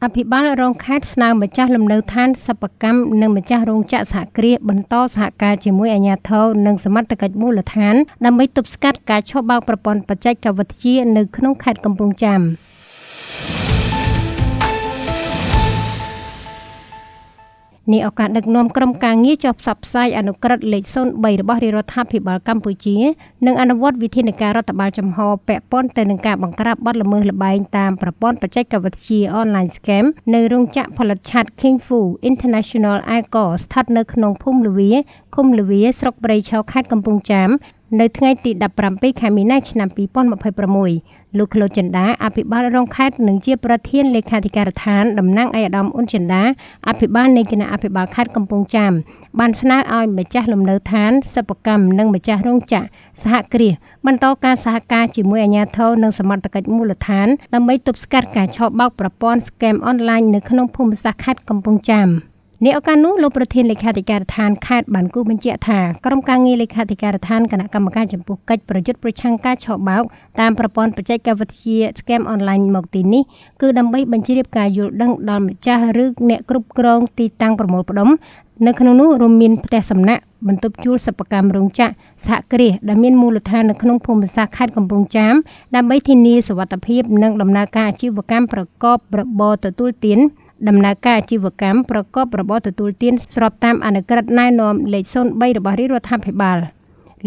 អភិបាលរងខេត្តស្នើម្ចាស់លំនៅឋានសិប្បកម្មនិងម្ចាស់រោងចក្រសហគ្រាសបន្តសហការជាមួយអាជ្ញាធរនិងសមត្ថកិច្ចមូលដ្ឋានដើម្បីទប់ស្កាត់ការឆបោកប្រព័ន្ធបច្ចេកវិទ្យានៅក្នុងខេត្តកំពង់ចាមនេះឱកាសដឹកនាំក្រុមការងារចុះផ្សព្វផ្សាយអនុក្រឹត្យលេខ03របស់រាជរដ្ឋាភិបាលកម្ពុជានិងអនុវត្តវិធានការរដ្ឋបាលចំហពាក់ព័ន្ធទៅនឹងការបង្ក្រាបបទល្មើសល្បែងតាមប្រព័ន្ធបច្ចេកវិទ្យា Online Scam នៅរោងចក្រផលិតឆ័ត្រ King Fu International Agro ស្ថិតនៅក្នុងភូមិលវាឃុំលវាស្រុកព្រៃឈរខេត្តកំពង់ចាមនៅថ្ងៃទី17ខែមីនាឆ្នាំ2026លោកក្លូតចិន្តាអភិបាលរងខេត្តនិងជាប្រធានលេខាធិការដ្ឋានតំណាងឯកឧត្តមអ៊ុនចិន្តាអភិបាលនៃគណៈអភិបាលខេត្តកំពង់ចាមបានស្នើឲ្យម្ចាស់លំនៅឋានសិប្បកម្មនិងម្ចាស់រោងចក្រសហគ្រាសបន្តការសហការជាមួយអាជ្ញាធរនិងសមត្ថកិច្ចមូលដ្ឋានដើម្បីទប់ស្កាត់ការឆបោកប្រព័ន្ធ Scam Online នៅក្នុងភូមិសាស្ត្រខេត្តកំពង់ចាមនេះឱកាសនោះលោកប្រធានលេខាធិការដ្ឋានខេត្តបានគូបញ្ជាក់ថាក្រុមការងារលេខាធិការដ្ឋានគណៈកម្មការចំពោះកិច្ចប្រយុទ្ធប្រឆាំងការឆបោកតាមប្រព័ន្ធបច្ចេកវិទ្យា Scam Online មកទីនេះគឺដើម្បីបញ្ជ្រាបការយល់ដឹងដល់ម្ចាស់ឬអ្នកគ្រប់គ្រងទីតាំងប្រមូលផ្ដុំនៅក្នុងនោះរួមមានផ្ទះសំណាក់បន្ទប់ជួលសិប្បកម្មរោងចក្រសហគ្រាសដែលមានមូលដ្ឋាននៅក្នុងភូមិសាស្ត្រខេត្តកំពង់ចាមដើម្បីធានាសុវត្ថិភាពនិងដំណើរការអាជីវកម្មប្រកបរបរទទួលទានដំណើរការអាជីវកម្មប្រកបរបរទទួលទានស្របតាមអនុក្រឹត្យណែនាំលេខ03របស់រាជរដ្ឋាភិបាល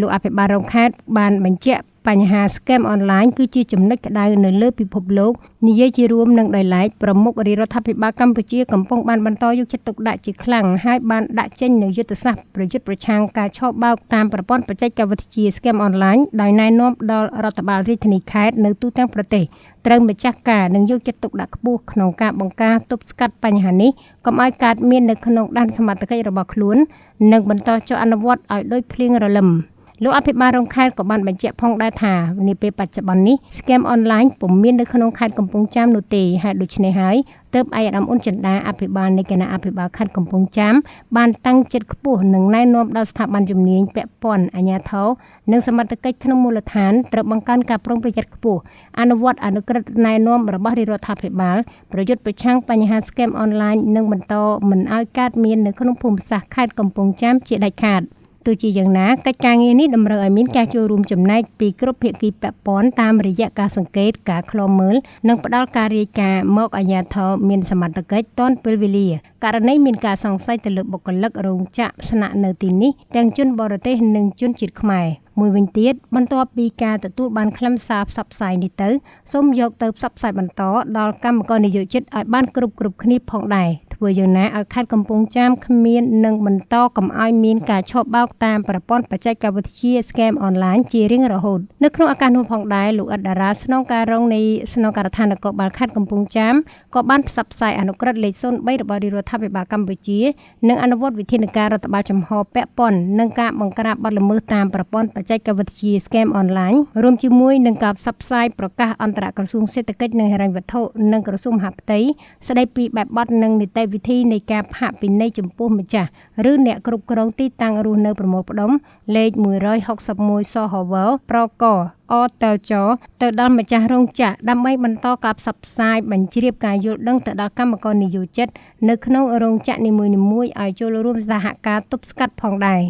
លោកអភិបាលរងខេត្តបានបញ្ជាក់បញ្ហា Scam Online គឺជាចំណុចក្តៅនៅលើពិភពលោកនិយាយជារួមនឹងដោយឡែកប្រមុខរាជរដ្ឋាភិបាលកម្ពុជាកំពុងបានបន្តយកចិត្តទុកដាក់ជាខ្លាំងហើយបានដាក់ចេញនូវយុទ្ធសាស្ត្រប្រយុទ្ធប្រឆាំងការឆបោកតាមប្រព័ន្ធបច្ចេកវិទ្យា Scam Online ដោយណែនាំដល់រដ្ឋបាលរាជធានីខេត្តនៅទូទាំងប្រទេសត្រូវម្ចាស់ការនិងយកចិត្តទុកដាក់ខ្ពស់ក្នុងការបង្ការទប់ស្កាត់បញ្ហានេះកុំឲ្យកើតមាននៅក្នុងដែនសមត្ថកិច្ចរបស់ខ្លួននិងបន្តចុះអនុវត្តឲ្យដូចភ្លៀងរលឹមលោកអភិបាលរងខេត្តក៏បានបញ្ជាក់ផងដែរថានាពេលបច្ចុប្បន្ននេះ Scam Online ពុំមាននៅក្នុងខេត្តកំពង់ចាមនោះទេហើយដូច្នេះហើយទើបឯកឧត្តមអ៊ុនចិន្តាអភិបាលនៃគណៈអភិបាលខេត្តកំពង់ចាមបានតាំងចិត្តខ្ពស់និងណែនាំដល់ស្ថាប័នជំនាញពាក់ព័ន្ធអាជ្ញាធរនិងសមត្ថកិច្ចក្នុងមូលដ្ឋានត្រូវបង្កើនការប្រុងប្រយ័ត្នខ្ពស់អនុវត្តអនុក្រឹត្យណែនាំរបស់រាជរដ្ឋាភិបាលប្រយុទ្ធប្រឆាំងបញ្ហា Scam Online និងបន្តមិនឲ្យកើតមាននៅក្នុងភូមិសាស្ត្រខេត្តកំពង់ចាមជាដាច់ខាតទោះជាយ៉ាងណាកិច្ចការងារនេះតម្រូវឲ្យមានការចូលរួមចំណែកពីគ្រប់ភាគីពាក់ព័ន្ធតាមរយៈការសង្កេតការឃ្លាំមើលនិងផ្ដល់ការរាយការណ៍មកអាជ្ញាធរមានសមត្ថកិច្ចទាន់ពេលវេលាករណីមានការសង្ស័យទៅលើបុគ្គលិករោងចក្រស្នាក់នៅទីនេះទាំងជនបរទេសនិងជនជាតិខ្មែរមួយវិញទៀតបន្ទាប់ពីការទទួលបានខ្លឹមសារផ្សព្វផ្សាយនេះទៅសូមយកទៅផ្សព្វផ្សាយបន្តដល់កម្មករនិយោជិតឲ្យបានគ្រប់គ្នាផងដែរធ្វើយ៉ាងណាឲ្យខេត្តកំពង់ចាមគ្មាននិងបន្តកុំឲ្យមានការឆបោកតាមប្រព័ន្ធបច្ចេកវិទ្យា Scam Online ជារៀងរហូតនៅក្នុងឱកាសនោះផងដែរលោកអិតតារាស្នងការរងនៃស្នងការដ្ឋាននគរបាលខេត្តកំពង់ចាមក៏បានផ្សព្វផ្សាយអនុក្រឹត្យលេខ03របស់រាជរដ្ឋាភិបាលកម្ពុជានិងអនុវត្តវិធានការរដ្ឋបាលចំហពាក់ព័ន្ធនឹងការបង្ក្រាបបទល្មើសតាមប្រព័ន្ធបច្ចេកវិទ្យា Scam Online រួមជាមួយនឹងការផ្សព្វផ្សាយប្រកាសអន្តរក្រសួងសេដ្ឋកិច្ចនិងហិរញ្ញវត្ថុនិងក្រសួងមហាផ្ទៃស្ដីពីបែបបទនិងនីតិវិធីនៃការផាកពិន័យចំពោះម្ចាស់ឬអ្នកគ្រប់គ្រងទីតាំងរស់នៅប្រមូលផ្ដុំលេខ161សហវប្រកអតចទៅដល់ម្ចាស់រោងចក្រដើម្បីបន្តការផ្សព្វផ្សាយបញ្ជ្រាបការយល់ដឹងទៅដល់កម្មករនិយោជិតនៅក្នុងរោងចក្រនីមួយៗឲ្យចូលរួមសហការទប់ស្កាត់ផងដែរ